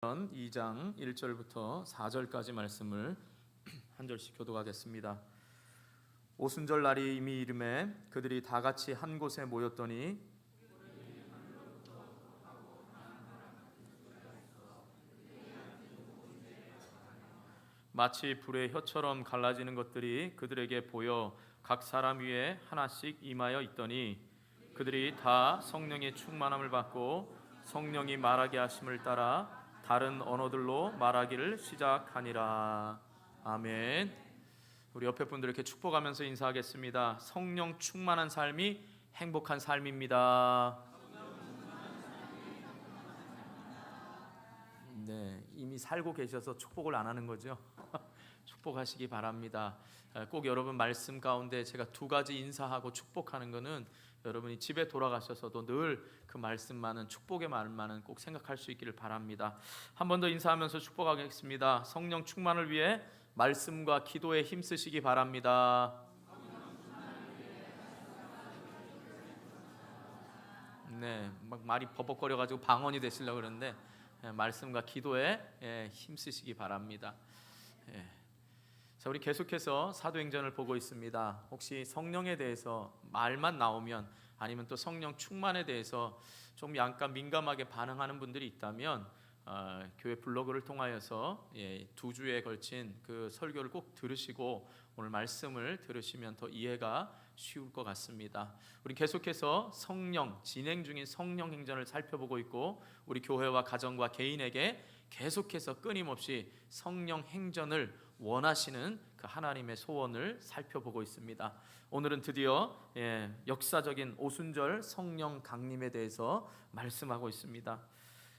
2장 1절부터 4절까지 말씀을 한 절씩 교독하겠습니다. 오순절 날이 이미 이르매 그들이 다 같이 한 곳에 모였더니 마치 불의 혀처럼 갈라지는 것들이 그들에게 보여 각 사람 위에 하나씩 임하여 있더니 그들이 다 성령의 충만함을 받고 성령이 말하게 하심을 따라 다른 언어들로 말하기를 시작하니라. 아멘. 우리 옆에 분들에게 축복하면서 인사하겠습니다. 성령 충만한 삶이 행복한 삶입니다. 네, 이미 살고 계셔서 축복을 안 하는 거죠. 축복하시기 바랍니다. 꼭 여러분 말씀 가운데 제가 두 가지 인사하고 축복하는 것은 여러분이 집에 돌아가셔서도 늘 그 말씀만은, 축복의 말만은 꼭 생각할 수 있기를 바랍니다. 한 번 더 인사하면서 축복하겠습니다. 성령 충만을 위해 말씀과 기도에 힘쓰시기 바랍니다. 네, 막 말이 버벅거려가지고 방언이 되시려고 그러는데 말씀과 기도에 힘쓰시기 바랍니다. 자, 우리 계속해서 사도행전을 보고 있습니다. 혹시 성령에 대해서 말만 나오면, 아니면 또 성령 충만에 대해서 좀 약간 민감하게 반응하는 분들이 있다면 교회 블로그를 통하여서 2주에 걸친 그 설교를 꼭 들으시고 오늘 말씀을 들으시면 더 이해가 쉬울 것 같습니다. 우리 계속해서 성령, 진행 중인 성령 행전을 살펴보고 있고, 우리 교회와 가정과 개인에게 계속해서 끊임없이 성령 행전을 원하시는 그 하나님의 소원을 살펴보고 있습니다. 오늘은 드디어 역사적인 오순절 성령 강림에 대해서 말씀하고 있습니다.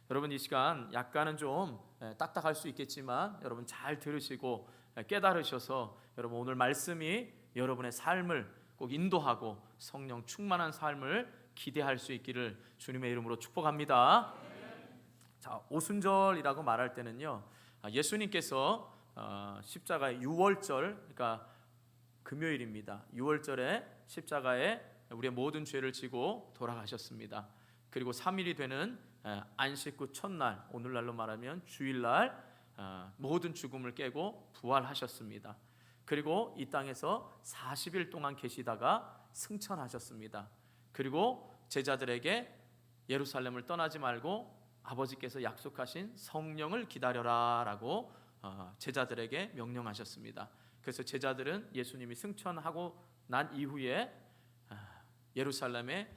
여러분, 이 시간 약간은 좀 딱딱할 수 있겠지만 여러분 잘 들으시고 깨달으셔서 여러분 오늘 말씀이 여러분의 삶을 꼭 인도하고 성령 충만한 삶을 기대할 수 있기를 주님의 이름으로 축복합니다. 자, 오순절이라고 말할 때는요, 예수님께서 십자가의 6월절, 그러니까 금요일입니다. 6월절에 십자가에 우리의 모든 죄를 지고 돌아가셨습니다. 그리고 3일이 되는 안식 후 첫날, 오늘날로 말하면 주일날 모든 죽음을 깨고 부활하셨습니다. 그리고 이 땅에서 40일 동안 계시다가 승천하셨습니다. 그리고 제자들에게 예루살렘을 떠나지 말고 아버지께서 약속하신 성령을 기다려라 라고 제자들에게 명령하셨습니다. 그래서 제자들은 예수님이 승천하고 난 이후에 예루살렘의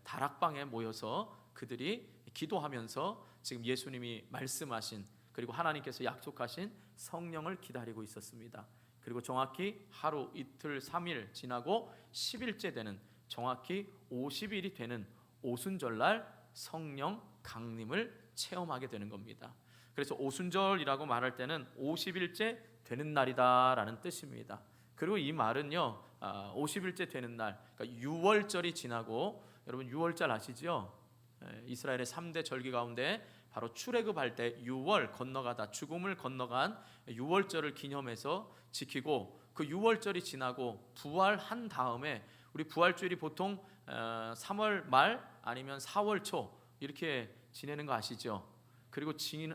다락방에 모여서 그들이 기도하면서 지금 예수님이 말씀하신, 그리고 하나님께서 약속하신 성령을 기다리고 있었습니다. 그리고 정확히 하루, 이틀, 3일 지나고 10일째 되는, 정확히 50일이 되는 오순절날 성령 강림을 체험하게 되는 겁니다. 그래서 오순절이라고 말할 때는 50일째 되는 날이다 라는 뜻입니다. 그리고 이 말은요, 50일째 되는 날, 그러니까 6월절이 지나고, 여러분 6월절 아시죠? 이스라엘의 3대 절기 가운데 바로 출애굽할 때 6월 건너가다, 죽음을 건너간 6월절을 기념해서 지키고, 그 6월절이 지나고 부활한 다음에, 우리 부활주일이 보통 3월 말 아니면 4월 초 이렇게 지내는 거 아시죠? 그리고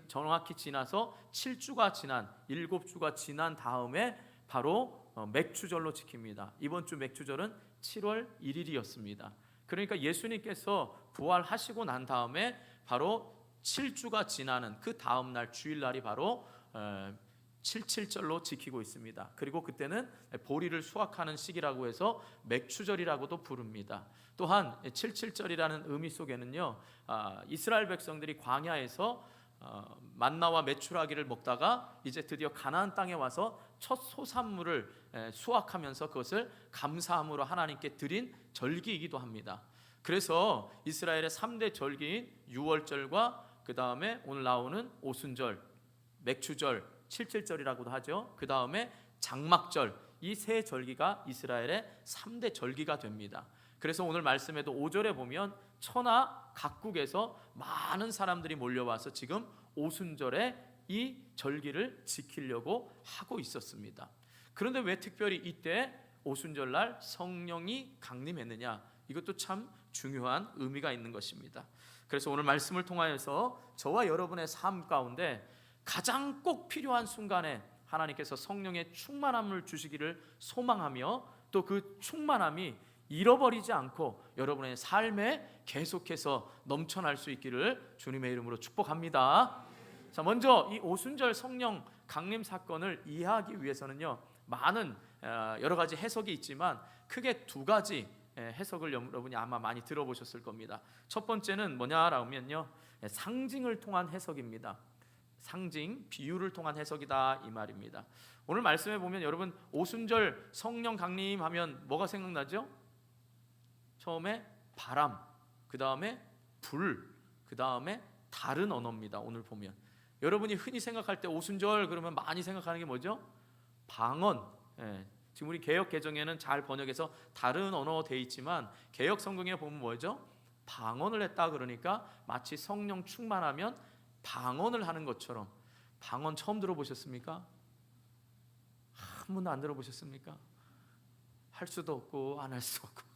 정확히 지나서 7주가 지난, 7주가 지난 다음에 바로 맥주절로 지킵니다. 이번 주 맥주절은 7월 1일이었습니다. 그러니까 예수님께서 부활하시고 난 다음에 바로 7주가 지나는 그 다음 날 주일날이 바로 77절로 지키고 있습니다. 그리고 그때는 보리를 수확하는 시기라고 해서 맥추절이라고도 부릅니다. 또한 77절이라는 의미 속에는요, 이스라엘 백성들이 광야에서 만나와 메추라기를 먹다가 이제 드디어 가나안 땅에 와서 첫 소산물을 수확하면서 그것을 감사함으로 하나님께 드린 절기이기도 합니다. 그래서 이스라엘의 3대 절기인 6월절과 그 다음에 오늘 나오는 오순절, 맥추절, 77절이라고도 하죠. 그 다음에 장막절, 이 세 절기가 이스라엘의 3대 절기가 됩니다. 그래서 오늘 말씀에도 5절에 보면 천하 각국에서 많은 사람들이 몰려와서 지금 오순절에 이 절기를 지키려고 하고 있었습니다. 그런데 왜 특별히 이때 오순절날 성령이 강림했느냐? 이것도 참 중요한 의미가 있는 것입니다. 그래서 오늘 말씀을 통하여서 저와 여러분의 삶 가운데 가장 꼭 필요한 순간에 하나님께서 성령의 충만함을 주시기를 소망하며, 또 그 충만함이 잃어버리지 않고 여러분의 삶에 계속해서 넘쳐날 수 있기를 주님의 이름으로 축복합니다. 자, 먼저 이 오순절 성령 강림 사건을 이해하기 위해서는요, 많은 여러 가지 해석이 있지만 크게 두 가지 해석을 여러분이 아마 많이 들어보셨을 겁니다. 첫 번째는 뭐냐라면요, 상징을 통한 해석입니다. 상징, 비유를 통한 해석이다, 이 말입니다. 오늘 말씀에 보면 여러분, 오순절 성령 강림하면 뭐가 생각나죠? 처음에 바람, 그 다음에 불, 그 다음에 다른 언어입니다. 오늘 보면 여러분이 흔히 생각할 때 오순절 그러면 많이 생각하는 게 뭐죠? 방언. 지금 우리 개역 개정에는 잘 번역해서 다른 언어 돼 있지만 개역 성경에 보면 뭐죠? 방언을 했다. 그러니까 마치 성령 충만하면 방언을 하는 것처럼. 방언 처음 들어보셨습니까? 한 번도 안 들어보셨습니까? 할 수도 없고 안 할 수도 없고.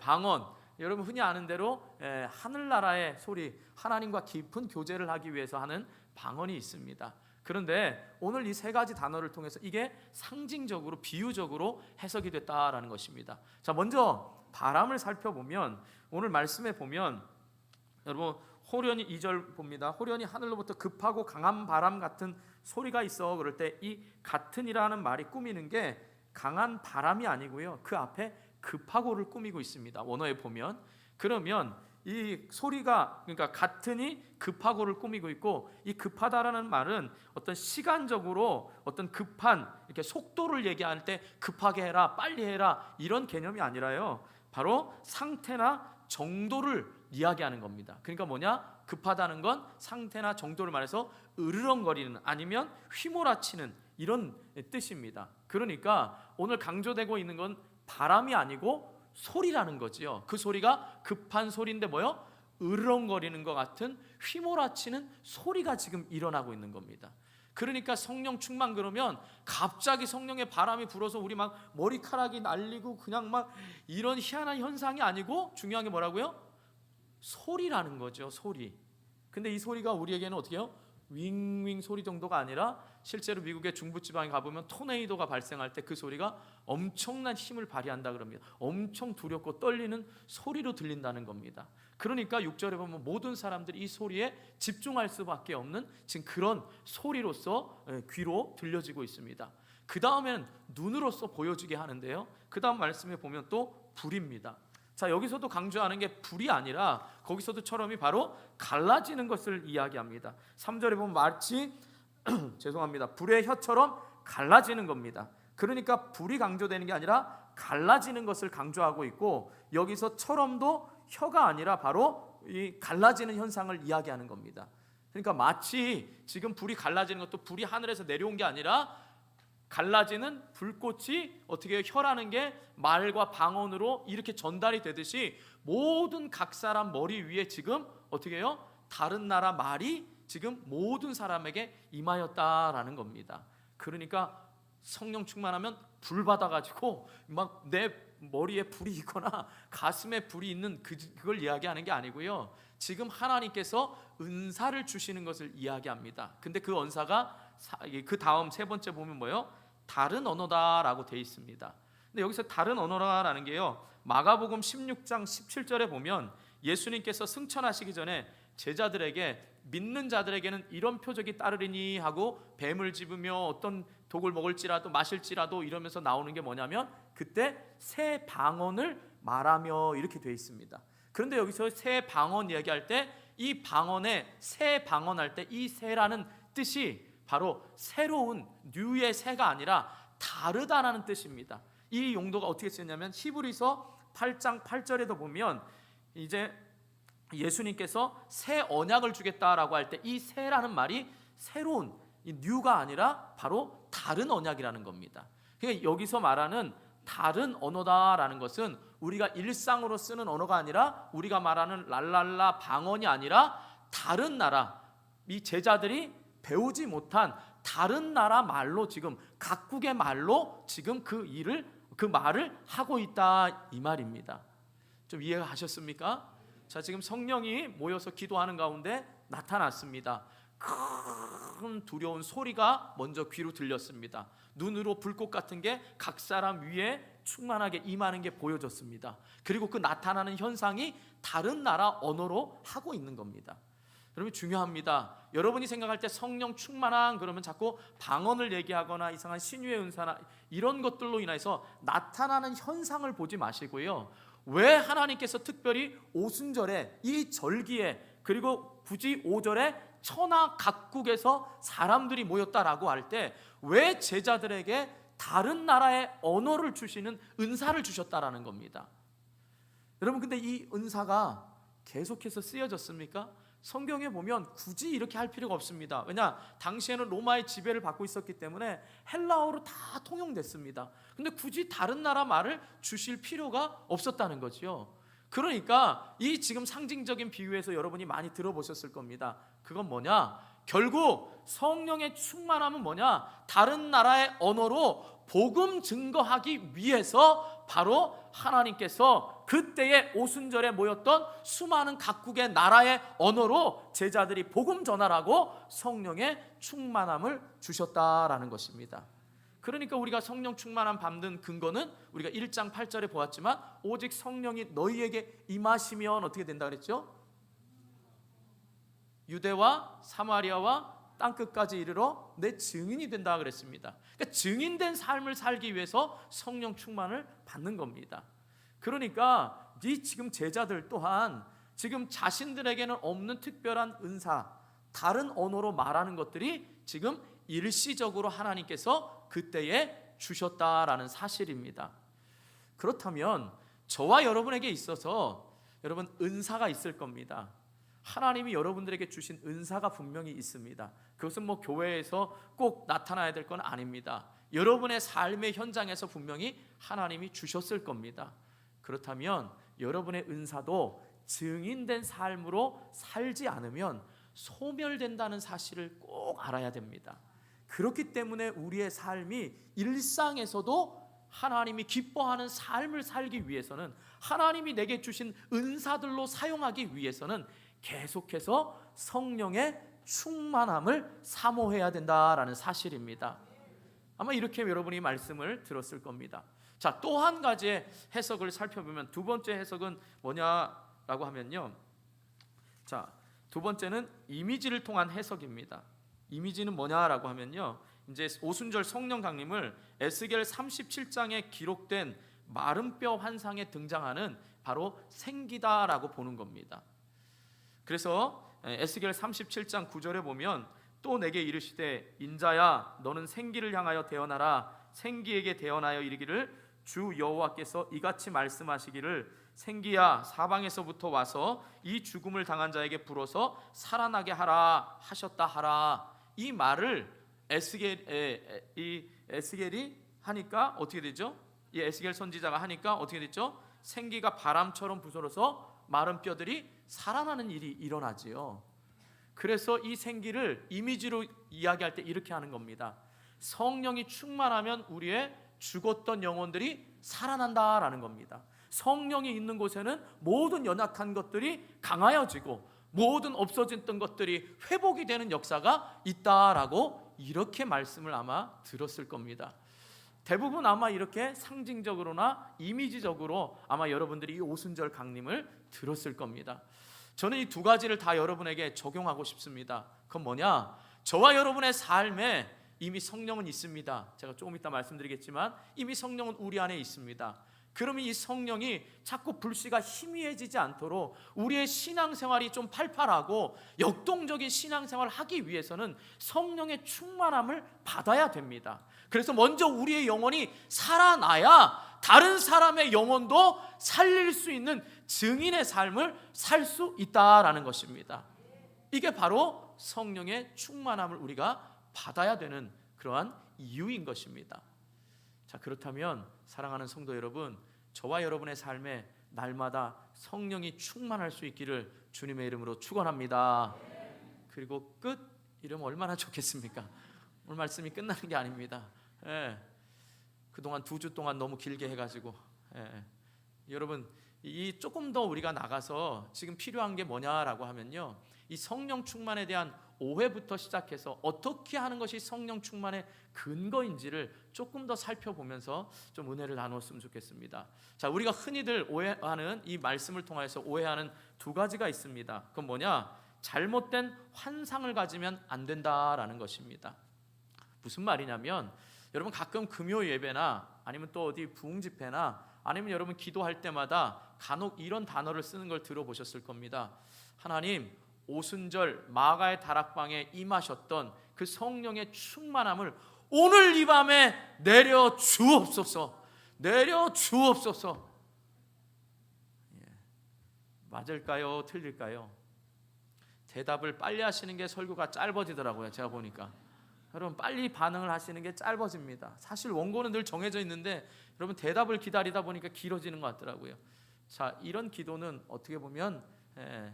방언. 여러분 흔히 아는 대로 하늘나라의 소리, 하나님과 깊은 교제를 하기 위해서 하는 방언이 있습니다. 그런데 오늘 이 세 가지 단어를 통해서 이게 상징적으로, 비유적으로 해석이 됐다라는 것입니다. 자, 먼저 바람을 살펴보면 오늘 말씀에 보면 여러분 호련히 2절 봅니다. 호련히 하늘로부터 급하고 강한 바람 같은 소리가 있어. 그럴 때 이 같은이라는 말이 꾸미는 게 강한 바람이 아니고요, 그 앞에 급하고를 꾸미고 있습니다. 원어에 보면. 그러면 이 소리가, 그러니까 같으니 급하고를 꾸미고 있고, 이 급하다라는 말은 어떤 시간적으로 어떤 급한 이렇게 속도를 얘기할 때 급하게 해라, 빨리 해라, 이런 개념이 아니라요, 바로 상태나 정도를 이야기하는 겁니다. 그러니까 뭐냐? 급하다는 건 상태나 정도를 말해서 으르렁거리는, 아니면 휘몰아치는 이런 뜻입니다. 그러니까 오늘 강조되고 있는 건 바람이 아니고 소리라는 거지요. 그 소리가 급한 소리인데 뭐요? 으르렁거리는 것 같은 휘몰아치는 소리가 지금 일어나고 있는 겁니다. 그러니까 성령 충만 그러면 갑자기 성령의 바람이 불어서 우리 막 머리카락이 날리고 그냥 막 이런 희한한 현상이 아니고, 중요한 게 뭐라고요? 소리라는 거죠. 소리. 근데 이 소리가 우리에게는 어떻게 해요? 윙윙 소리 정도가 아니라 실제로 미국의 중부지방에 가보면 토네이도가 발생할 때 그 소리가 엄청난 힘을 발휘한다 그럽니다. 엄청 두렵고 떨리는 소리로 들린다는 겁니다. 그러니까 6절에 보면 모든 사람들이 이 소리에 집중할 수밖에 없는 지금 그런 소리로서 귀로 들려지고 있습니다. 그 다음엔 눈으로서 보여지게 하는데요, 그 다음 말씀에 보면 또 불입니다. 자, 여기서도 강조하는 게 불이 아니라 거기서도 처럼이 바로 갈라지는 것을 이야기합니다. 3절에 보면 마치 죄송합니다, 불의 혀처럼 갈라지는 겁니다. 그러니까 불이 강조되는 게 아니라 갈라지는 것을 강조하고 있고, 여기서 처럼도 혀가 아니라 바로 이 갈라지는 현상을 이야기하는 겁니다. 그러니까 마치 지금 불이 갈라지는 것도 불이 하늘에서 내려온 게 아니라 갈라지는 불꽃이 어떻게 해요? 혀라는 게 말과 방언으로 이렇게 전달이 되듯이 모든 각 사람 머리 위에 지금 어떻게 해요? 다른 나라 말이 지금 모든 사람에게 임하였다라는 겁니다. 그러니까 성령 충만하면 불 받아가지고 막 내 머리에 불이 있거나 가슴에 불이 있는 그걸 이야기하는 게 아니고요, 지금 하나님께서 은사를 주시는 것을 이야기합니다. 근데 그 은사가 그 다음 세 번째 보면 뭐예요? 다른 언어다라고 되어 있습니다. 근데 여기서 다른 언어라는 게요, 마가복음 16장 17절에 보면 예수님께서 승천하시기 전에 제자들에게, 믿는 자들에게는 이런 표적이 따르리니 하고 뱀을 집으며 어떤 독을 먹을지라도 마실지라도 이러면서 나오는 게 뭐냐면 그때 새 방언을 말하며 이렇게 되어 있습니다. 그런데 여기서 새 방언 이야기할 때 이 방언에 새 방언할 때 이 새라는 뜻이 바로 새로운 뉴의 새가 아니라 다르다라는 뜻입니다. 이 용도가 어떻게 쓰였냐면 히브리서 8장 8절에도 보면 이제 예수님께서 새 언약을 주겠다라고 할 때 이 새라는 말이 새로운, 이 뉴가 아니라 바로 다른 언약이라는 겁니다. 그러니까 여기서 말하는 다른 언어다라는 것은 우리가 일상으로 쓰는 언어가 아니라 우리가 말하는 랄랄라 방언이 아니라 다른 나라, 이 제자들이 배우지 못한 다른 나라 말로 지금 각국의 말로 지금 그 말을 하고 있다 이 말입니다. 좀 이해가 가셨습니까? 자, 지금 성령이 모여서 기도하는 가운데 나타났습니다. 큰 두려운 소리가 먼저 귀로 들렸습니다. 눈으로 불꽃 같은 게 각 사람 위에 충만하게 임하는 게 보여졌습니다. 그리고 그 나타나는 현상이 다른 나라 언어로 하고 있는 겁니다. 여러분, 중요합니다. 여러분이 생각할 때 성령 충만한 그러면 자꾸 방언을 얘기하거나 이상한 신유의 은사나 이런 것들로 인해서 나타나는 현상을 보지 마시고요, 왜 하나님께서 특별히 오순절에 이 절기에, 그리고 굳이 5절에 천하 각국에서 사람들이 모였다라고 할 때 왜 제자들에게 다른 나라의 언어를 주시는 은사를 주셨다라는 겁니다. 여러분, 근데 이 은사가 계속해서 쓰여졌습니까? 성경에 보면 굳이 이렇게 할 필요가 없습니다. 왜냐? 당시에는 로마의 지배를 받고 있었기 때문에 헬라어로 다 통용됐습니다. 근데 굳이 다른 나라 말을 주실 필요가 없었다는 거지요. 그러니까 이 지금 상징적인 비유에서 여러분이 많이 들어보셨을 겁니다. 그건 뭐냐? 결국 성령의 충만함은 뭐냐? 다른 나라의 언어로 복음 증거하기 위해서 바로 하나님께서 그때의 오순절에 모였던 수많은 각국의 나라의 언어로 제자들이 복음 전하라고 성령의 충만함을 주셨다라는 것입니다. 그러니까 우리가 성령 충만함 받는 근거는 우리가 1장 8절에 보았지만, 오직 성령이 너희에게 임하시면 어떻게 된다 그랬죠? 유대와 사마리아와 땅끝까지 이르러 내 증인이 된다 그랬습니다. 그러니까 증인된 삶을 살기 위해서 성령 충만을 받는 겁니다. 그러니까 이 지금 제자들 또한 지금 자신들에게는 없는 특별한 은사, 다른 언어로 말하는 것들이 지금 일시적으로 하나님께서 그때에 주셨다라는 사실입니다. 그렇다면 저와 여러분에게 있어서 여러분 은사가 있을 겁니다. 하나님이 여러분들에게 주신 은사가 분명히 있습니다. 그것은 뭐 교회에서 꼭 나타나야 될 건 아닙니다. 여러분의 삶의 현장에서 분명히 하나님이 주셨을 겁니다. 그렇다면 여러분의 은사도 증인된 삶으로 살지 않으면 소멸된다는 사실을 꼭 알아야 됩니다. 그렇기 때문에 우리의 삶이 일상에서도 하나님이 기뻐하는 삶을 살기 위해서는, 하나님이 내게 주신 은사들로 사용하기 위해서는 계속해서 성령의 충만함을 사모해야 된다라는 사실입니다. 아마 이렇게 여러분이 말씀을 들었을 겁니다. 자, 또 한 가지의 해석을 살펴보면, 두 번째 해석은 뭐냐라고 하면요, 자, 두 번째는 이미지를 통한 해석입니다. 이미지는 뭐냐라고 하면요, 이제 오순절 성령 강림을 에스겔 37장에 기록된 마른 뼈 환상에 등장하는 바로 생기다라고 보는 겁니다. 그래서 에스겔 37장 9절에 보면, 또 내게 이르시되 인자야 너는 생기를 향하여 대언하라. 생기에게 대언하여 이르기를 주 여호와께서 이같이 말씀하시기를 생기야 사방에서부터 와서 이 죽음을 당한 자에게 불어서 살아나게 하라 하셨다 하라. 이 말을 에스겔이 하니까 어떻게 되죠? 이 에스겔 선지자가 하니까 어떻게 됐죠? 생기가 바람처럼 부서져서 마른 뼈들이 살아나는 일이 일어나지요. 그래서 이 생기를 이미지로 이야기할 때 이렇게 하는 겁니다. 성령이 충만하면 우리의 죽었던 영혼들이 살아난다라는 겁니다. 성령이 있는 곳에는 모든 연약한 것들이 강하여지고 모든 없어졌던 것들이 회복이 되는 역사가 있다라고 이렇게 말씀을 아마 들었을 겁니다. 대부분 아마 이렇게 상징적으로나 이미지적으로 아마 여러분들이 이 오순절 강림을 들었을 겁니다. 저는 이 두 가지를 다 여러분에게 적용하고 싶습니다. 그건 뭐냐? 저와 여러분의 삶에 이미 성령은 있습니다. 제가 조금 이따 말씀드리겠지만 이미 성령은 우리 안에 있습니다. 그러면 이 성령이 자꾸 불씨가 희미해지지 않도록 우리의 신앙생활이 좀 팔팔하고 역동적인 신앙생활을 하기 위해서는 성령의 충만함을 받아야 됩니다. 그래서 먼저 우리의 영혼이 살아나야 다른 사람의 영혼도 살릴 수 있는 증인의 삶을 살 수 있다라는 것입니다. 이게 바로 성령의 충만함을 우리가 받아야 되는 그러한 이유인 것입니다. 자, 그렇다면 사랑하는 성도 여러분, 저와 여러분의 삶에 날마다 성령이 충만할 수 있기를 주님의 이름으로 축원합니다. 그리고 끝 이러면 얼마나 좋겠습니까? 오늘 말씀이 끝나는 게 아닙니다. 그동안 2주 동안 너무 길게 해가지고 여러분 이 조금 더 우리가 나가서 지금 필요한 게 뭐냐라고 하면요, 이 성령 충만에 대한 오해부터 시작해서 어떻게 하는 것이 성령 충만의 근거인지를 조금 더 살펴보면서 좀 은혜를 나누었으면 좋겠습니다. 자, 우리가 흔히들 오해하는 이 말씀을 통해서 오해하는 두 가지가 있습니다. 그건 뭐냐? 잘못된 환상을 가지면 안 된다라는 것입니다. 무슨 말이냐면, 여러분 가끔 금요 예배나 아니면 또 어디 부흥 집회나 아니면 여러분 기도할 때마다 간혹 이런 단어를 쓰는 걸 들어보셨을 겁니다. 하나님, 오순절 마가의 다락방에 임하셨던 그 성령의 충만함을 오늘 이 밤에 내려 주옵소서, 내려 주옵소서. 맞을까요? 틀릴까요? 대답을 빨리 하시는 게 설교가 짧아지더라고요. 제가 보니까 여러분 빨리 반응을 하시는 게 짧아집니다. 사실 원고는 늘 정해져 있는데 여러분 대답을 기다리다 보니까 길어지는 것 같더라고요. 자, 이런 기도는 어떻게 보면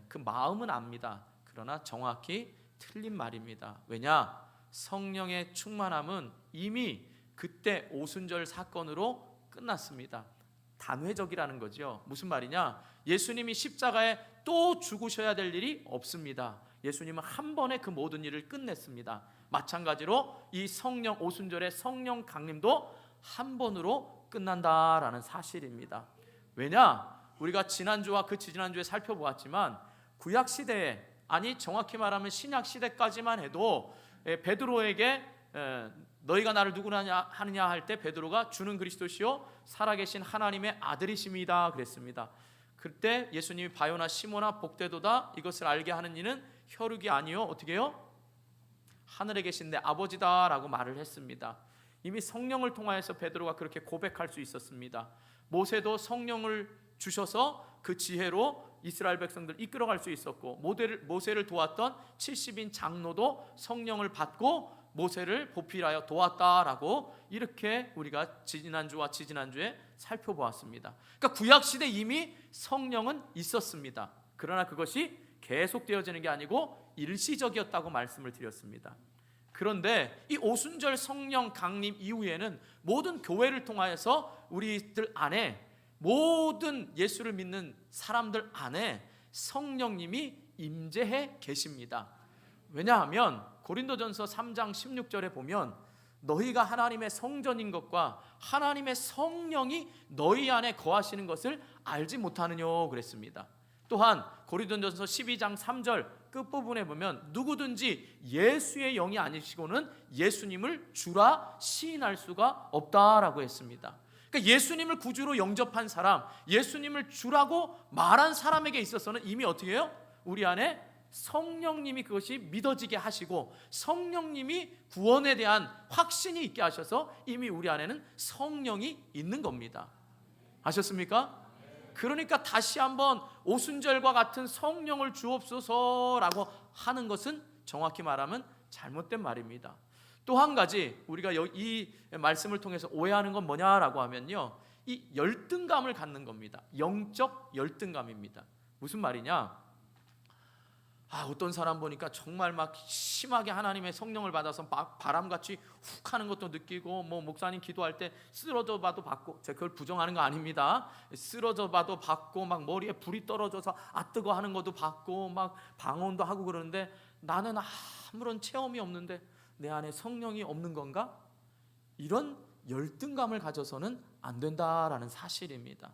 그 마음은 압니다. 그러나 정확히 틀린 말입니다. 왜냐? 성령의 충만함은 이미 그때 오순절 사건으로 끝났습니다. 단회적이라는 거죠. 무슨 말이냐? 예수님이 십자가에 또 죽으셔야 될 일이 없습니다. 예수님은 한 번에 그 모든 일을 끝냈습니다. 마찬가지로 이 성령 오순절의 성령 강림도 한 번으로 끝난다라는 사실입니다. 왜냐? 우리가 지난주와 그 지난주에 살펴보았지만 구약 시대에, 아니 정확히 말하면 신약 시대까지만 해도 베드로에게 너희가 나를 누구냐 하느냐 할 때 베드로가 주는 그리스도시요 살아계신 하나님의 아들이십니다 그랬습니다. 그때 예수님이 바요나 시몬아 복되도다, 이것을 알게 하는 이는 혈육이 아니요 어떻게 해요? 하늘에 계신 내 아버지다라고 말을 했습니다. 이미 성령을 통하여서 베드로가 그렇게 고백할 수 있었습니다. 모세도 성령을 주셔서 그 지혜로 이스라엘 백성들 이끌어갈 수 있었고, 모세를 도왔던 70인 장로도 성령을 받고 모세를 보필하여 도왔다라고 이렇게 우리가 지난주와 지지난주에 살펴보았습니다. 그러니까 구약시대 이미 성령은 있었습니다. 그러나 그것이 계속되어지는 게 아니고 일시적이었다고 말씀을 드렸습니다. 그런데 이 오순절 성령 강림 이후에는 모든 교회를 통하여서 우리들 안에, 모든 예수를 믿는 사람들 안에 성령님이 임재해 계십니다. 왜냐하면 고린도전서 3장 16절에 보면 너희가 하나님의 성전인 것과 하나님의 성령이 너희 안에 거하시는 것을 알지 못하느뇨 그랬습니다. 또한 고린도전서 12장 3절 끝부분에 보면 누구든지 예수의 영이 아니시고는 예수님을 주라 시인할 수가 없다라고 했습니다. 그러니까 예수님을 구주로 영접한 사람, 예수님을 주라고 말한 사람에게 있어서는 이미 어떻게 해요? 우리 안에 성령님이 그것이 믿어지게 하시고 성령님이 구원에 대한 확신이 있게 하셔서 이미 우리 안에는 성령이 있는 겁니다. 아셨습니까? 그러니까 다시 한번 오순절과 같은 성령을 주옵소서라고 하는 것은 정확히 말하면 잘못된 말입니다. 또 한 가지 우리가 이 말씀을 통해서 오해하는 건 뭐냐라고 하면요, 이 열등감을 갖는 겁니다. 영적 열등감입니다. 무슨 말이냐? 어떤 사람 보니까 정말 막 심하게 하나님의 성령을 받아서 막 바람같이 훅 하는 것도 느끼고, 목사님 기도할 때 쓰러져 봐도 받고, 제가 그걸 부정하는 거 아닙니다. 쓰러져 봐도 받고, 막 머리에 불이 떨어져서 뜨거 하는 것도 받고, 막 방언도 하고 그러는데 나는 아무런 체험이 없는데 내 안에 성령이 없는 건가? 이런 열등감을 가져서는 안 된다라는 사실입니다.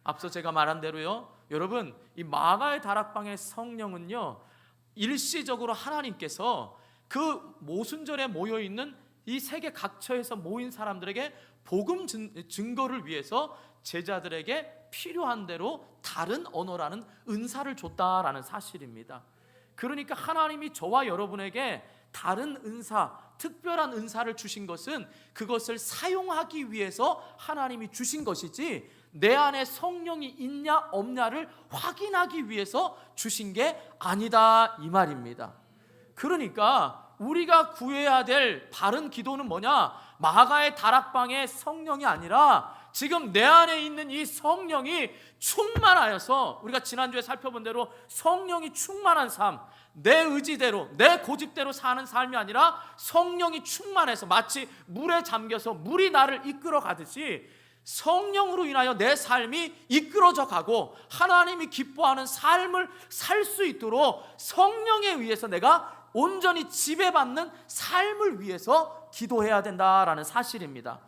앞서 제가 말한 대로요, 여러분 이 마가의 다락방의 성령은요, 일시적으로 하나님께서 그 모순절에 모여있는 이 세계 각처에서 모인 사람들에게 복음 증거를 위해서 제자들에게 필요한 대로 다른 언어라는 은사를 줬다라는 사실입니다. 그러니까 하나님이 저와 여러분에게 다른 은사, 특별한 은사를 주신 것은 그것을 사용하기 위해서 하나님이 주신 것이지 내 안에 성령이 있냐 없냐를 확인하기 위해서 주신 게 아니다 이 말입니다. 그러니까 우리가 구해야 될 바른 기도는 뭐냐? 마가의 다락방의 성령이 아니라 지금 내 안에 있는 이 성령이 충만하여서, 우리가 지난주에 살펴본 대로 성령이 충만한 삶, 내 의지대로 내 고집대로 사는 삶이 아니라 성령이 충만해서 마치 물에 잠겨서 물이 나를 이끌어 가듯이 성령으로 인하여 내 삶이 이끌어져 가고 하나님이 기뻐하는 삶을 살 수 있도록 성령에 의해서 내가 온전히 지배받는 삶을 위해서 기도해야 된다라는 사실입니다.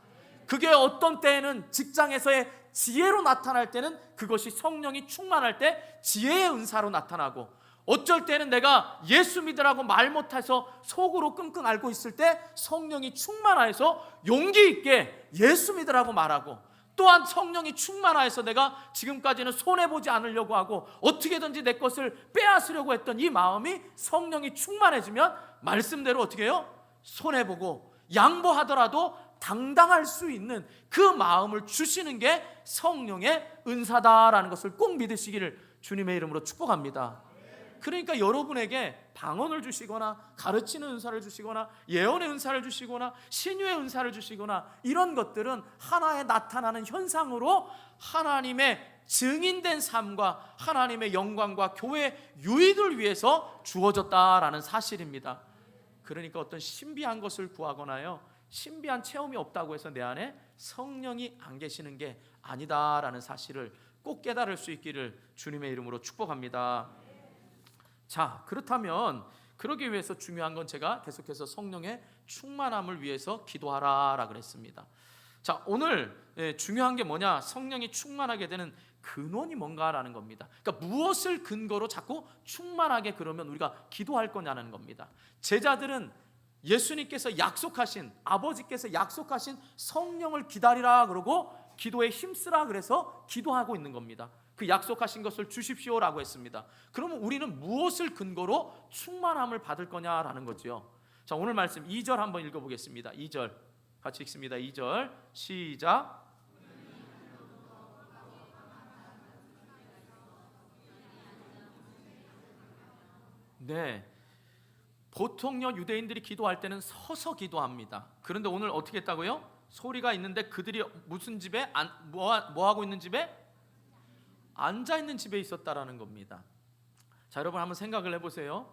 그게 어떤 때에는 직장에서의 지혜로 나타날 때는 그것이 성령이 충만할 때 지혜의 은사로 나타나고, 어쩔 때는 내가 예수 믿으라고 말 못해서 속으로 끙끙 앓고 있을 때 성령이 충만하여서 용기 있게 예수 믿으라고 말하고, 또한 성령이 충만하여서 내가 지금까지는 손해보지 않으려고 하고 어떻게든지 내 것을 빼앗으려고 했던 이 마음이 성령이 충만해지면 말씀대로 어떻게 해요? 손해보고 양보하더라도 당당할 수 있는 그 마음을 주시는 게 성령의 은사다라는 것을 꼭 믿으시기를 주님의 이름으로 축복합니다. 그러니까 여러분에게 방언을 주시거나 가르치는 은사를 주시거나 예언의 은사를 주시거나 신유의 은사를 주시거나 이런 것들은 하나의 나타나는 현상으로 하나님의 증인된 삶과 하나님의 영광과 교회의 유익을 위해서 주어졌다라는 사실입니다. 그러니까 어떤 신비한 것을 구하거나요, 신비한 체험이 없다고 해서 내 안에 성령이 안 계시는 게 아니다라는 사실을 꼭 깨달을 수 있기를 주님의 이름으로 축복합니다. 자, 그렇다면 그러기 위해서 중요한 건 제가 계속해서 성령의 충만함을 위해서 기도하라라 그랬습니다. 자, 오늘 중요한 게 뭐냐? 성령이 충만하게 되는 근원이 뭔가라는 겁니다. 그러니까 무엇을 근거로 자꾸 충만하게 그러면 우리가 기도할 거냐는 겁니다. 제자들은 예수님께서 약속하신, 아버지께서 약속하신 성령을 기다리라 그러고 기도에 힘쓰라 그래서 기도하고 있는 겁니다. 그 약속하신 것을 주십시오라고 했습니다. 그러면 우리는 무엇을 근거로 충만함을 받을 거냐라는 거죠. 자, 오늘 말씀 2절 한번 읽어보겠습니다. 2절 같이 읽습니다. 2절 시작. 네, 보통요 유대인들이 기도할 때는 서서 기도합니다. 그런데 오늘 어떻게 했다고요? 소리가 있는데 그들이 무슨 집에 뭐 하고 있는 집에? 앉아 있는 집에 있었다라는 겁니다. 자, 여러분 한번 생각을 해보세요.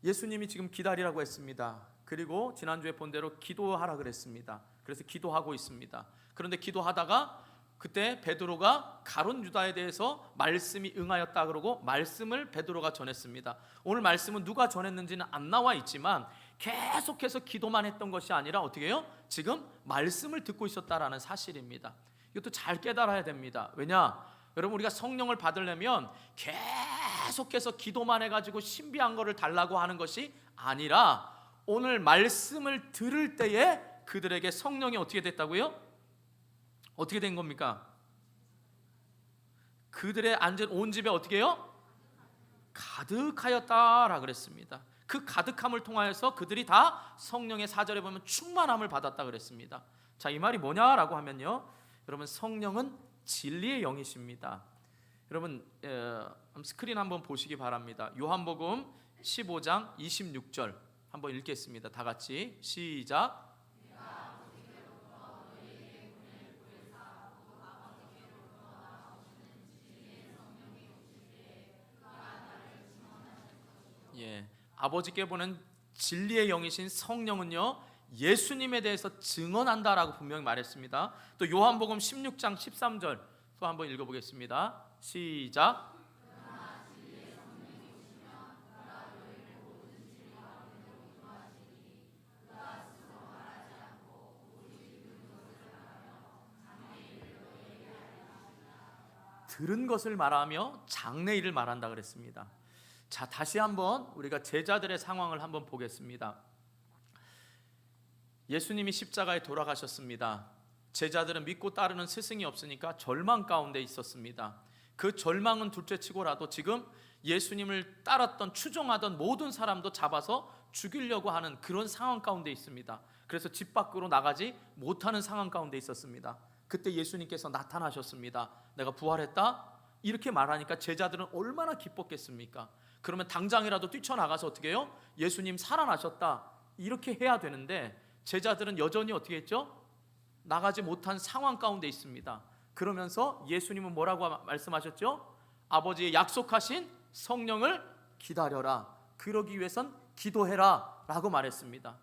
예수님이 지금 기다리라고 했습니다. 그리고 지난주에 본 대로 기도하라 그랬습니다. 그래서 기도하고 있습니다. 그런데 기도하다가 그때 베드로가 가룟 유다에 대해서 말씀이 응하였다 그러고 말씀을 베드로가 전했습니다. 오늘 말씀은 누가 전했는지는 안 나와 있지만 계속해서 기도만 했던 것이 아니라 어떻게 해요? 지금 말씀을 듣고 있었다라는 사실입니다. 이것도 잘 깨달아야 됩니다. 왜냐? 여러분, 우리가 성령을 받으려면 계속해서 기도만 해가지고 신비한 거를 달라고 하는 것이 아니라 오늘 말씀을 들을 때에 그들에게 성령이 어떻게 됐다고요? 어떻게 된 겁니까? 그들의 앉은 온 집에 어떻게 해요? 가득하였다라 그랬습니다. 그 가득함을 통하여서 그들이 다 성령의 4절에 보면 충만함을 받았다 그랬습니다. 자, 이 말이 뭐냐라고 하면요, 여러분, 성령은 진리의 영이십니다. 여러분 스크린 한번 보시기 바랍니다. 요한복음 15장 26절 한번 읽겠습니다. 다 같이 시작. 예, 아버지께 보낸 진리의 영이신 성령은요 예수님에 대해서 증언한다라고 분명히 말했습니다. 또 요한복음 16장 13절 또 한번 읽어보겠습니다. 시작. 들은 것을 말하며 장래일을 말한다 그랬습니다. 자, 다시 한번 우리가 제자들의 상황을 한번 보겠습니다. 예수님이 십자가에 돌아가셨습니다. 제자들은 믿고 따르는 스승이 없으니까 절망 가운데 있었습니다. 그 절망은 둘째치고라도 지금 예수님을 따랐던 추종하던 모든 사람도 잡아서 죽이려고 하는 그런 상황 가운데 있습니다. 그래서 집 밖으로 나가지 못하는 상황 가운데 있었습니다. 그때 예수님께서 나타나셨습니다. 내가 부활했다? 이렇게 말하니까 제자들은 얼마나 기뻤겠습니까? 그러면 당장이라도 뛰쳐나가서 어떻게 해요? 예수님 살아나셨다 이렇게 해야 되는데 제자들은 여전히 어떻게 했죠? 나가지 못한 상황 가운데 있습니다. 그러면서 예수님은 뭐라고 말씀하셨죠? 아버지의 약속하신 성령을 기다려라. 그러기 위해선 기도해라 라고 말했습니다.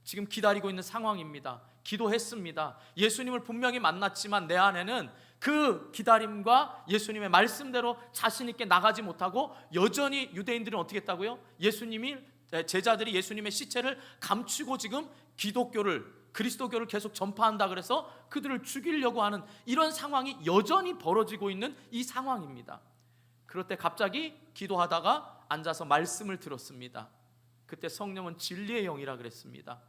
지금 기다리고 있는 상황입니다. 기도했습니다. 예수님을 분명히 만났지만 내 안에는 그 기다림과 예수님의 말씀대로 자신 있게 나가지 못하고 여전히 유대인들은 어떻게 했다고요? 제자들이 예수님의 시체를 감추고 지금 그리스도교를 계속 전파한다 그래서 그들을 죽이려고 하는 이런 상황이 여전히 벌어지고 있는 이 상황입니다. 그럴 때 갑자기 기도하다가 앉아서 말씀을 들었습니다. 그때 성령은 진리의 영이라 그랬습니다.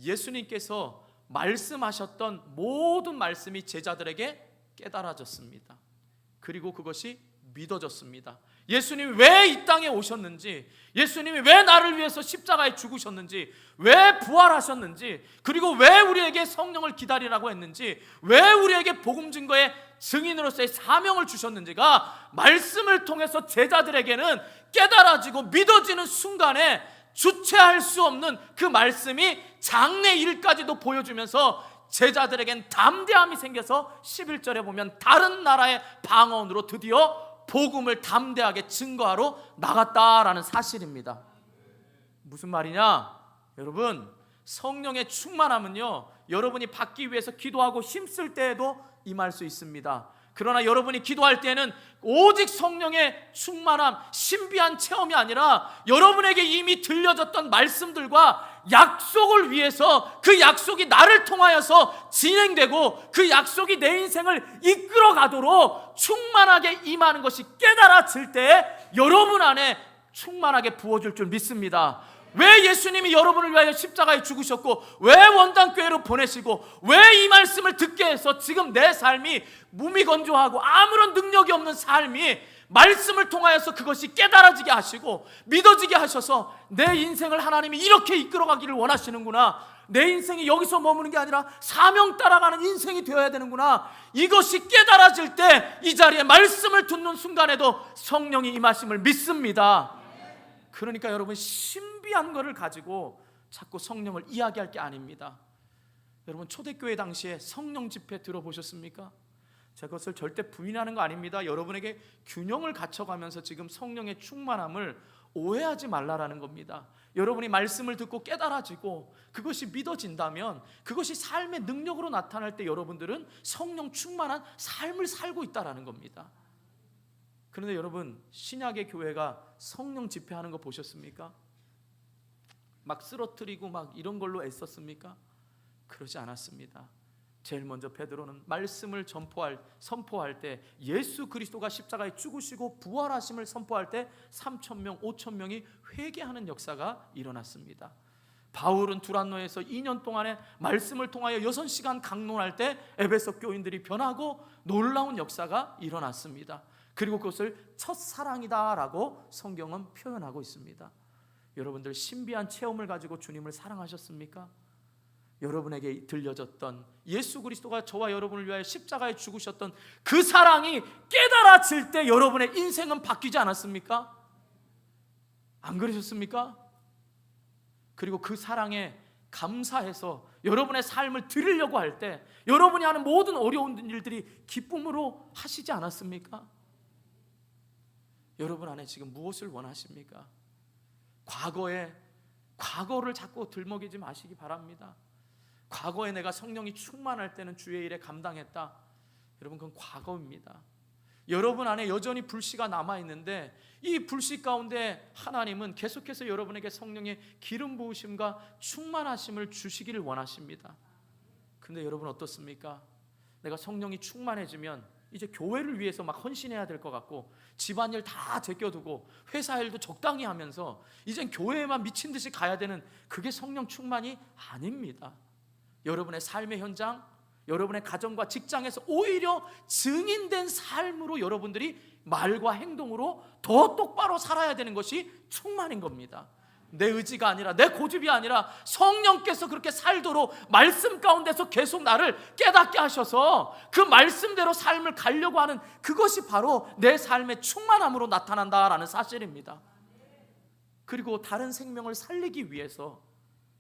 예수님께서 말씀하셨던 모든 말씀이 제자들에게 깨달아졌습니다. 그리고 그것이 믿어졌습니다. 예수님이 왜 이 땅에 오셨는지, 예수님이 왜 나를 위해서 십자가에 죽으셨는지, 왜 부활하셨는지, 그리고 왜 우리에게 성령을 기다리라고 했는지, 왜 우리에게 복음 증거의 증인으로서의 사명을 주셨는지가 말씀을 통해서 제자들에게는 깨달아지고 믿어지는 순간에 주체할 수 없는 그 말씀이 장래 일까지도 보여주면서 제자들에겐 담대함이 생겨서 11절에 보면 다른 나라의 방언으로 드디어 복음을 담대하게 증거하러 나갔다라는 사실입니다. 무슨 말이냐? 여러분, 성령의 충만함은요, 여러분이 받기 위해서 기도하고 힘쓸 때에도 임할 수 있습니다. 그러나 여러분이 기도할 때는 오직 성령의 충만함, 신비한 체험이 아니라 여러분에게 이미 들려졌던 말씀들과 약속을 위해서 그 약속이 나를 통하여서 진행되고 그 약속이 내 인생을 이끌어 가도록 충만하게 임하는 것이 깨달아질 때 여러분 안에 충만하게 부어질 줄 믿습니다. 왜 예수님이 여러분을 위하여 십자가에 죽으셨고, 왜 원당교회로 보내시고, 왜 이 말씀을 듣게 해서 지금 내 삶이 무미건조하고 아무런 능력이 없는 삶이 말씀을 통하여서 그것이 깨달아지게 하시고 믿어지게 하셔서 내 인생을 하나님이 이렇게 이끌어가기를 원하시는구나, 내 인생이 여기서 머무는 게 아니라 사명 따라가는 인생이 되어야 되는구나, 이것이 깨달아질 때 이 자리에 말씀을 듣는 순간에도 성령이 임하심을 믿습니다. 그러니까 여러분, 신비한 것을 가지고 자꾸 성령을 이야기할 게 아닙니다. 여러분, 초대교회 당시에 성령 집회 들어보셨습니까? 제가 그것을 절대 부인하는 거 아닙니다. 여러분에게 균형을 갖춰가면서 지금 성령의 충만함을 오해하지 말라라는 겁니다. 여러분이 말씀을 듣고 깨달아지고 그것이 믿어진다면 그것이 삶의 능력으로 나타날 때 여러분들은 성령 충만한 삶을 살고 있다라는 겁니다. 그런데 여러분, 신약의 교회가 성령 집회하는 거 보셨습니까? 막 쓰러뜨리고 막 이런 걸로 애썼습니까? 그러지 않았습니다. 제일 먼저 베드로는 말씀을 선포할 때, 예수 그리스도가 십자가에 죽으시고 부활하심을 선포할 때 3,000명, 5,000명이 회개하는 역사가 일어났습니다. 바울은 두란노에서 2년 동안에 말씀을 통하여 6시간 강론할 때 에베소 교인들이 변하고 놀라운 역사가 일어났습니다. 그리고 그것을 첫사랑이다라고 성경은 표현하고 있습니다. 여러분들, 신비한 체험을 가지고 주님을 사랑하셨습니까? 여러분에게 들려졌던 예수 그리스도가 저와 여러분을 위하여 십자가에 죽으셨던 그 사랑이 깨달아질 때 여러분의 인생은 바뀌지 않았습니까? 안 그러셨습니까? 그리고 그 사랑에 감사해서 여러분의 삶을 드리려고 할 때 여러분이 하는 모든 어려운 일들이 기쁨으로 하시지 않았습니까? 여러분 안에 지금 무엇을 원하십니까? 과거를 자꾸 들먹이지 마시기 바랍니다. 과거에 내가 성령이 충만할 때는 주의 일에 감당했다. 여러분, 그건 과거입니다. 여러분 안에 여전히 불씨가 남아있는데 이 불씨 가운데 하나님은 계속해서 여러분에게 성령의 기름 부으심과 충만하심을 주시기를 원하십니다. 근데 여러분 어떻습니까? 내가 성령이 충만해지면 이제 교회를 위해서 막 헌신해야 될 것 같고 집안일 다 제껴두고 회사 일도 적당히 하면서 이젠 교회에만 미친 듯이 가야 되는, 그게 성령 충만이 아닙니다. 여러분의 삶의 현장, 여러분의 가정과 직장에서 오히려 증인된 삶으로 여러분들이 말과 행동으로 더 똑바로 살아야 되는 것이 충만인 겁니다. 내 의지가 아니라, 내 고집이 아니라 성령께서 그렇게 살도록 말씀 가운데서 계속 나를 깨닫게 하셔서 그 말씀대로 삶을 가려고 하는 그것이 바로 내 삶의 충만함으로 나타난다라는 사실입니다. 그리고 다른 생명을 살리기 위해서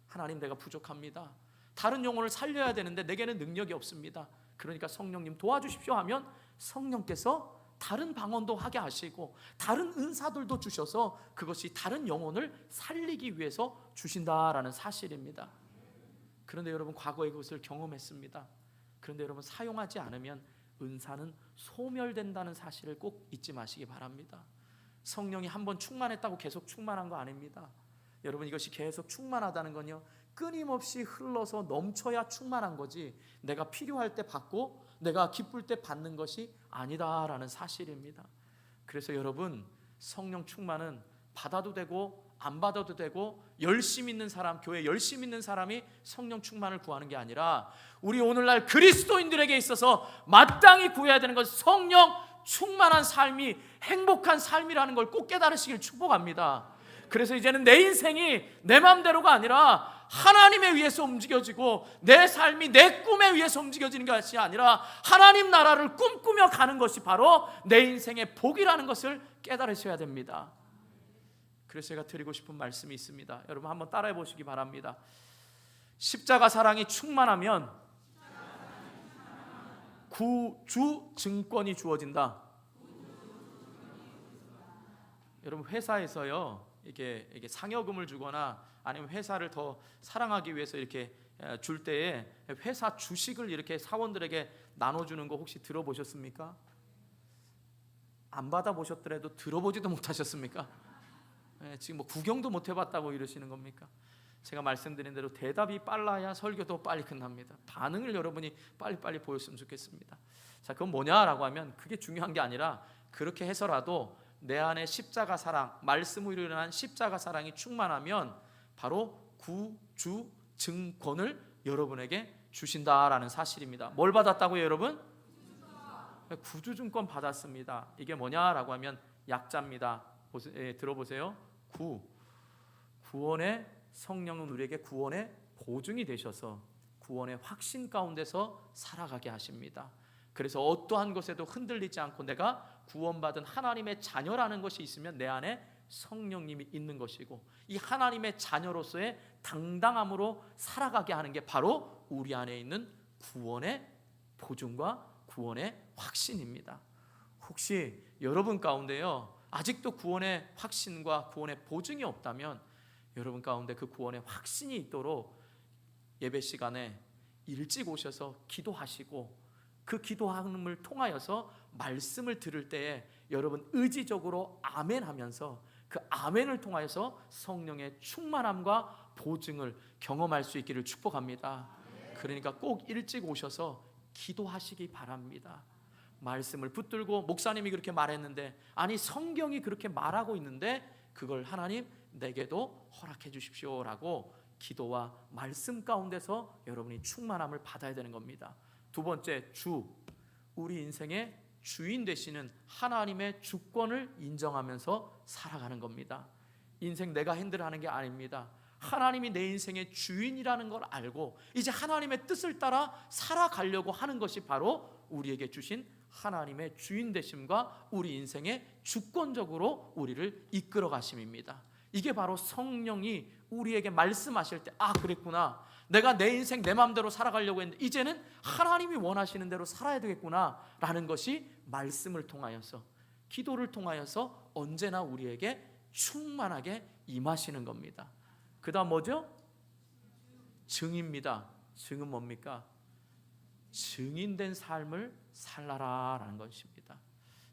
하나님, 내가 부족합니다. 다른 영혼을 살려야 되는데 내게는 능력이 없습니다. 그러니까 성령님 도와주십시오 하면 성령께서 다른 방언도 하게 하시고 다른 은사들도 주셔서 그것이 다른 영혼을 살리기 위해서 주신다라는 사실입니다. 그런데 여러분, 과거에 그것을 경험했습니다. 그런데 여러분, 사용하지 않으면 은사는 소멸된다는 사실을 꼭 잊지 마시기 바랍니다. 성령이 한번 충만했다고 계속 충만한 거 아닙니다. 여러분, 이것이 계속 충만하다는 건요, 끊임없이 흘러서 넘쳐야 충만한 거지, 내가 필요할 때 받고 내가 기쁠 때 받는 것이 아니다라는 사실입니다. 그래서 여러분, 성령 충만은 받아도 되고 안 받아도 되고, 열심 있는 사람, 교회 열심 있는 사람이 성령 충만을 구하는 게 아니라 우리 오늘날 그리스도인들에게 있어서 마땅히 구해야 되는 것은 성령 충만한 삶이 행복한 삶이라는 걸 꼭 깨달으시길 축복합니다. 그래서 이제는 내 인생이 내 마음대로가 아니라 하나님에 의해서 움직여지고, 내 삶이 내 꿈에 의해서 움직여지는 것이 아니라 하나님 나라를 꿈꾸며 가는 것이 바로 내 인생의 복이라는 것을 깨달으셔야 됩니다. 그래서 제가 드리고 싶은 말씀이 있습니다. 여러분, 한번 따라해 보시기 바랍니다. 십자가 사랑이 충만하면 구주 증권이 주어진다. 여러분, 회사에서요, 이게 상여금을 주거나 아니면 회사를 더 사랑하기 위해서 이렇게 줄 때에 회사 주식을 이렇게 사원들에게 나눠주는 거 혹시 들어보셨습니까? 안 받아보셨더라도 들어보지도 못하셨습니까? 지금 뭐 구경도 못 해봤다고 이러시는 겁니까? 제가 말씀드린 대로 대답이 빨라야 설교도 빨리 끝납니다. 반응을 여러분이 빨리빨리 보였으면 좋겠습니다. 자, 그건 뭐냐라고 하면, 그게 중요한 게 아니라 그렇게 해서라도 내 안에 십자가 사랑, 말씀으로 일어난 십자가 사랑이 충만하면 바로 구주 증권을 여러분에게 주신다라는 사실입니다. 뭘 받았다고요, 여러분? 구주 증권 받았습니다. 이게 뭐냐라고 하면 약자입니다. 들어보세요. 구원의 성령은 우리에게 구원의 보증이 되셔서 구원의 확신 가운데서 살아가게 하십니다. 그래서 어떠한 것에도 흔들리지 않고 내가 구원받은 하나님의 자녀라는 것이 있으면 내 안에 성령님이 있는 것이고, 이 하나님의 자녀로서의 당당함으로 살아가게 하는 게 바로 우리 안에 있는 구원의 보증과 구원의 확신입니다. 혹시 여러분 가운데요, 아직도 구원의 확신과 구원의 보증이 없다면 여러분 가운데 그 구원의 확신이 있도록 예배 시간에 일찍 오셔서 기도하시고, 그 기도함을 통하여서 말씀을 들을 때에 여러분 의지적으로 아멘 하면서 그 아멘을 통하여서 성령의 충만함과 보증을 경험할 수 있기를 축복합니다. 그러니까 꼭 일찍 오셔서 기도하시기 바랍니다. 말씀을 붙들고, 목사님이 그렇게 말했는데, 아니 성경이 그렇게 말하고 있는데 그걸 하나님 내게도 허락해 주십시오라고 기도와 말씀 가운데서 여러분이 충만함을 받아야 되는 겁니다. 두 번째, 우리 인생의 주인 되시는 하나님의 주권을 인정하면서 살아가는 겁니다. 인생 내가 핸들하는 게 아닙니다. 하나님이 내 인생의 주인이라는 걸 알고 이제 하나님의 뜻을 따라 살아가려고 하는 것이 바로 우리에게 주신 하나님의 주인 되심과 우리 인생의 주권적으로 우리를 이끌어 가심입니다. 이게 바로 성령이 우리에게 말씀하실 때, 아 그랬구나, 내가 내 인생 내 마음대로 살아가려고 했는데 이제는 하나님이 원하시는 대로 살아야 되겠구나 라는 것이 말씀을 통하여서, 기도를 통하여서 언제나 우리에게 충만하게 임하시는 겁니다. 그 다음 뭐죠? 증입니다. 증은 뭡니까? 증인된 삶을 살라라 라는 것입니다.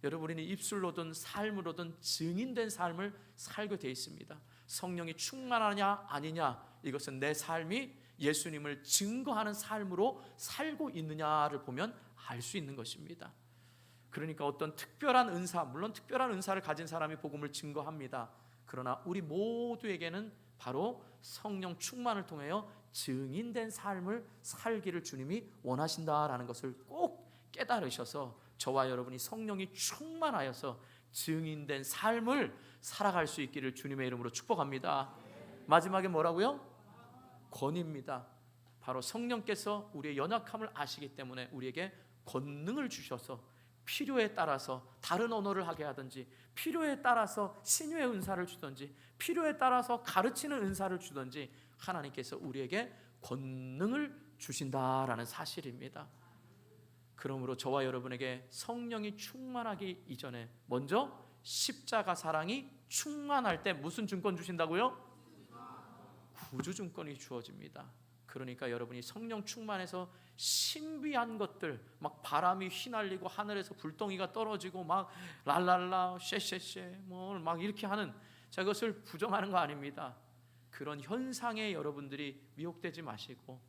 여러분, 우리는 입술로든 삶으로든 증인된 삶을 살게 되어 있습니다. 성령이 충만하냐 아니냐, 이것은 내 삶이 예수님을 증거하는 삶으로 살고 있느냐를 보면 알 수 있는 것입니다. 그러니까 어떤 특별한 은사, 물론 특별한 은사를 가진 사람이 복음을 증거합니다. 그러나 우리 모두에게는 바로 성령 충만을 통하여 증인된 삶을 살기를 주님이 원하신다라는 것을 꼭 깨달으셔서 저와 여러분이 성령이 충만하여서 증인된 삶을 살아갈 수 있기를 주님의 이름으로 축복합니다. 마지막에 뭐라고요? 권위입니다. 바로 성령께서 우리의 연약함을 아시기 때문에 우리에게 권능을 주셔서 필요에 따라서 다른 언어를 하게 하든지, 필요에 따라서 신유의 은사를 주든지, 필요에 따라서 가르치는 은사를 주든지 하나님께서 우리에게 권능을 주신다라는 사실입니다. 그러므로 저와 여러분에게 성령이 충만하기 이전에 먼저 십자가 사랑이 충만할 때 무슨 증권 주신다고요? 구주 증권이 주어집니다. 그러니까 여러분이 성령 충만해서 신비한 것들, 막 바람이 휘날리고 하늘에서 불덩이가 떨어지고 막 랄랄라 쉐쉐쉐 뭐 막 이렇게 하는, 자, 그것을 부정하는 거 아닙니다. 그런 현상에 여러분들이 미혹되지 마시고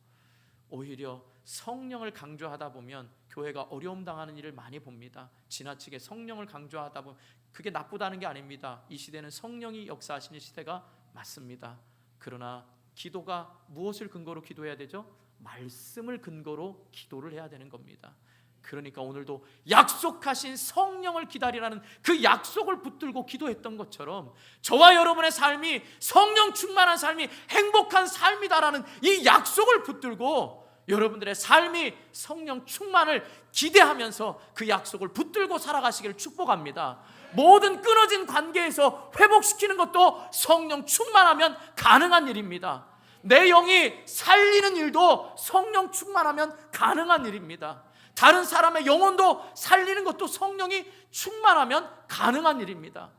오히려 성령을 강조하다 보면 교회가 어려움 당하는 일을 많이 봅니다. 지나치게 성령을 강조하다 보면 그게 나쁘다는 게 아닙니다. 이 시대는 성령이 역사하시는 시대가 맞습니다. 그러나 기도가 무엇을 근거로 기도해야 되죠? 말씀을 근거로 기도를 해야 되는 겁니다. 그러니까 오늘도 약속하신 성령을 기다리라는 그 약속을 붙들고 기도했던 것처럼 저와 여러분의 삶이 성령 충만한 삶이 행복한 삶이다라는 이 약속을 붙들고 여러분들의 삶이 성령 충만을 기대하면서 그 약속을 붙들고 살아가시기를 축복합니다. 모든 끊어진 관계에서 회복시키는 것도 성령 충만하면 가능한 일입니다. 내 영이 살리는 일도 성령 충만하면 가능한 일입니다. 다른 사람의 영혼도 살리는 것도 성령이 충만하면 가능한 일입니다.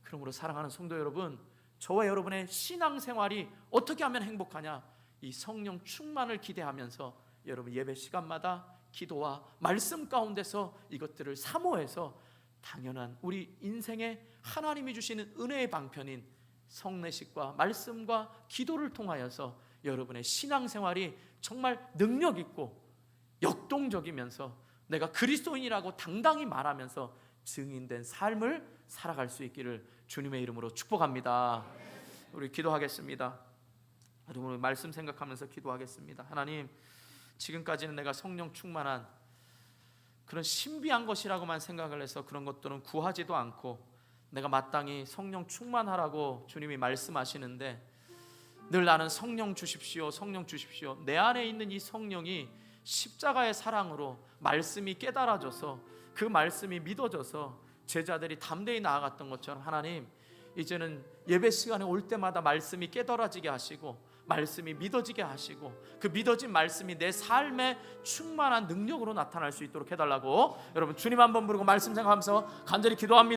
그러므로 사랑하는 성도 여러분, 저와 여러분의 신앙생활이 어떻게 하면 행복하냐? 이 성령 충만을 기대하면서 여러분 예배 시간마다 기도와 말씀 가운데서 이것들을 사모해서 당연한 우리 인생에 하나님이 주시는 은혜의 방편인 성례식과 말씀과 기도를 통하여서 여러분의 신앙생활이 정말 능력 있고 역동적이면서 내가 그리스도인이라고 당당히 말하면서 증인된 삶을 살아갈 수 있기를 주님의 이름으로 축복합니다. 우리 기도하겠습니다. 여러분 말씀 생각하면서 기도하겠습니다. 하나님, 지금까지는 내가 성령 충만한 그런 신비한 것이라고만 생각을 해서 그런 것들은 구하지도 않고 내가 마땅히 성령 충만하라고 주님이 말씀하시는데 늘 나는 성령 주십시오, 성령 주십시오. 내 안에 있는 이 성령이 십자가의 사랑으로 말씀이 깨달아져서 그 말씀이 믿어져서 제자들이 담대히 나아갔던 것처럼 하나님, 이제는 예배 시간에 올 때마다 말씀이 깨달아지게 하시고 말씀이 믿어지게 하시고 그 믿어진 말씀이 내 삶에 충만한 능력으로 나타날 수 있도록 해달라고 여러분 주님 한번 부르고 말씀 생각하면서 간절히 기도합니다.